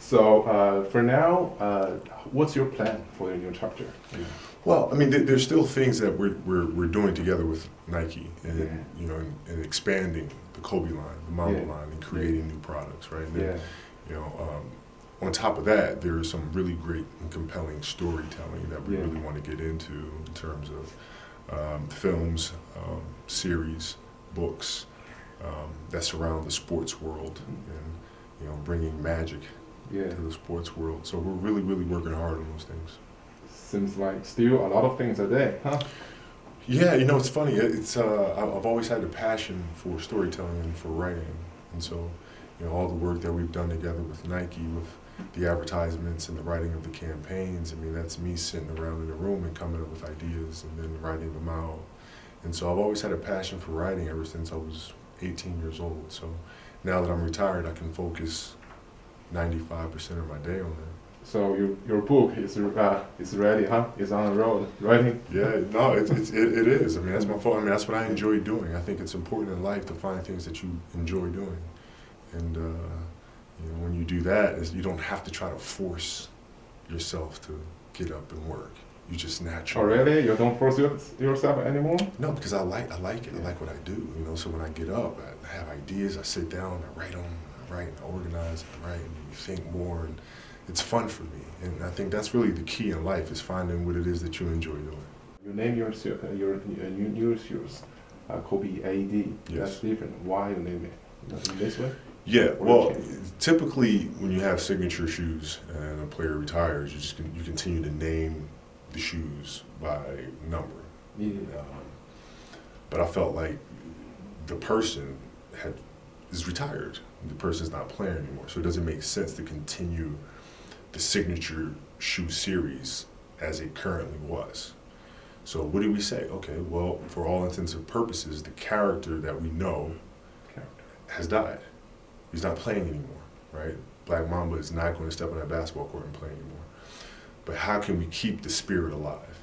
So for now, what's your plan for your new chapter? Well, I mean, there's still things that we're doing together with Nike, and you know, and expanding the kOBE line, the Mamba line, and creating new products, right? And then, you know, on top of that, there is some really great and compelling storytelling that we really want to get into in terms of films, series, books that surround the sports world, and you know, bringing magic to the sports world. So we're really working hard on those things. Seems like still a lot of things a day, huh? Yeah, you know, it's funny. It's I've always had a passion for storytelling and for writing, and so you know, all the work that we've done together with Nike, with the advertisements and the writing of the campaigns. I mean, that's me sitting around in a room and coming up with ideas and then writing them out. And so I've always had a passion for writing ever since I was 18 years old. So now that I'm retired, I can focus 95% of my day on that. So your book is ready, huh? It's on the road, writing. Yeah, no, it is. I mean, that's my fault. I mean, that's what I enjoy doing. I think it's important in life to find things that you enjoy doing, and you know, when you do that, you don't have to try to force yourself to get up and work. You just naturally. Oh, really? You don't force yourself anymore? No, because I like it. I like what I do. You know, so when I get up, I have ideas. I sit down, I write them. I write, I organize, I write, and you think more. And it's fun for me, and I think that's really the key in life, is finding what it is that you enjoy doing. You name your new shoes, kOBE AD. Yes. That's different. Why you name it in this way? Yeah, well, typically when you have signature shoes and a player retires, you continue to name the shoes by number. Yeah. But I felt like the person is retired. The person's not playing anymore, so it doesn't make sense to continue the signature shoe series as it currently was. So what did we say? Okay, well, for all intents and purposes, the character that we know has died. He's not playing anymore, right? Black Mamba is not going to step on that basketball court and play anymore. But how can we keep the spirit alive?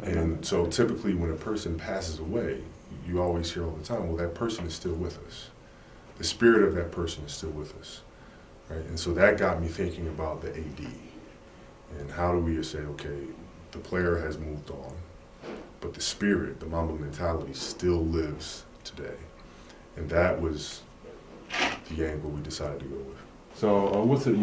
And so typically when a person passes away, you always hear all the time, well, that person is still with us. The spirit of that person is still with us. Right? And so that got me thinking about the AD. And how do we say, okay, the player has moved on, but the spirit, the Mamba mentality still lives today. And that was the angle we decided to go with. So what's the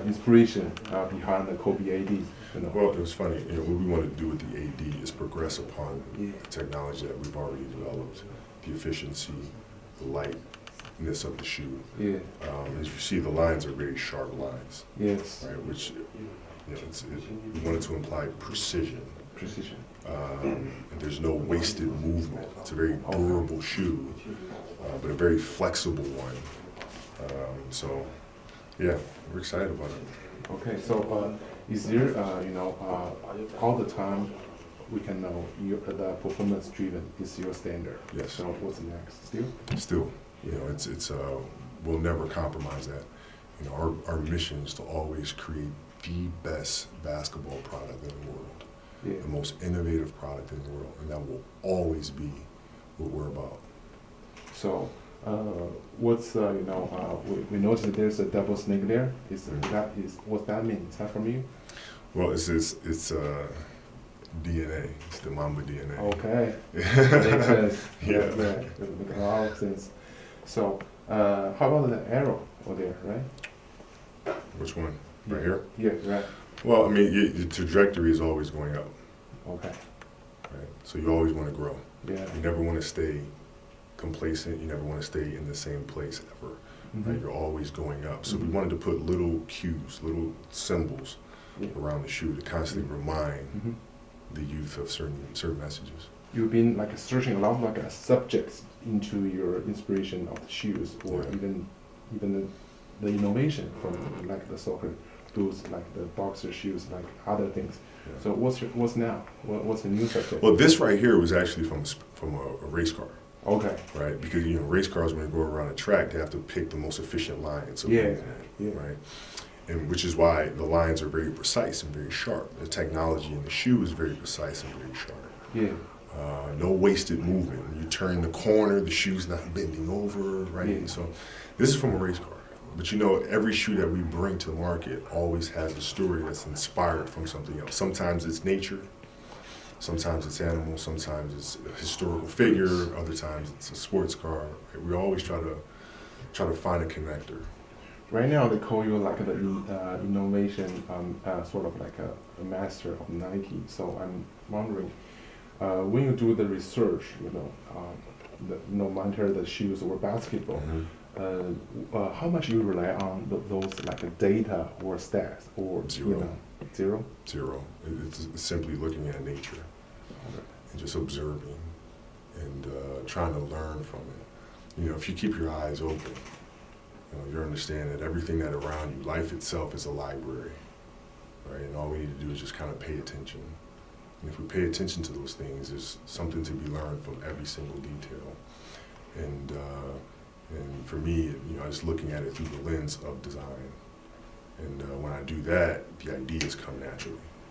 inspiration behind the kOBE AD? You know? Well, it was funny. You know, what we wanted to do with the AD is progress upon the technology that we've already developed, the efficiency, the lightness of the shoe. Yeah. As you see, the lines are very sharp lines. Yes. Right, which you know, we wanted to imply precision. Precision. And there's no wasted movement. It's a very durable shoe, but a very flexible one. So, yeah, we're excited about it. Okay, so is there, you know, all the time we can know the performance driven is your standard? Yes. So what's next? Still, you know, it's we'll never compromise that. You know, our mission is to always create the best basketball product in the world, the most innovative product in the world, and that will always be what we're about. So, what's you know, we noticed there's a double snake there. What's that mean? Is that from you? Well, it's DNA. It's the Mamba DNA. Okay, makes sense. Yeah. Makes a lot of sense. So, how about the arrow over there, right? Which one? Right here? Yeah, right. Well, I mean, your trajectory is always going up. Okay. Right? So you always want to grow. Yeah. You never want to stay complacent. You never want to stay in the same place ever. Mm-hmm. Right? You're always going up. So we wanted to put little cues, little symbols around the shoe to constantly remind the youth of certain messages. You've been like searching a lot of like subjects into your inspiration of the shoes, or even the innovation from like the soccer boots, like the boxer shoes, like other things. Yeah. So what's now? What's the new subject? Well, this right here was actually from a race car. Okay. Right, because you know, race cars, when they go around a track, they have to pick the most efficient lines. Right. And which is why the lines are very precise and very sharp. The technology in the shoe is very precise and very sharp. Yeah. No wasted movement. When you turn the corner, the shoe's not bending over, right? Yeah. And so this is from a race car. But you know, every shoe that we bring to market always has a story that's inspired from something else. Sometimes it's nature, sometimes it's animals, sometimes it's a historical figure, other times it's a sports car. We always try to find a connector. Right now, they call you like the innovation, sort of like a master of Nike. So I'm wondering, when you do the research, no matter the shoes or basketball, how much you rely on those like data or stats or Zero. Zero? Zero. It's simply looking at nature and just observing and trying to learn from it. You know, if you keep your eyes open, you understand that everything that around you, life itself is a library, right? And all we need to do is just kind of pay attention. And if we pay attention to those things, there's something to be learned from every single detail. And for me, I was looking at it through the lens of design. And when I do that, the ideas come naturally.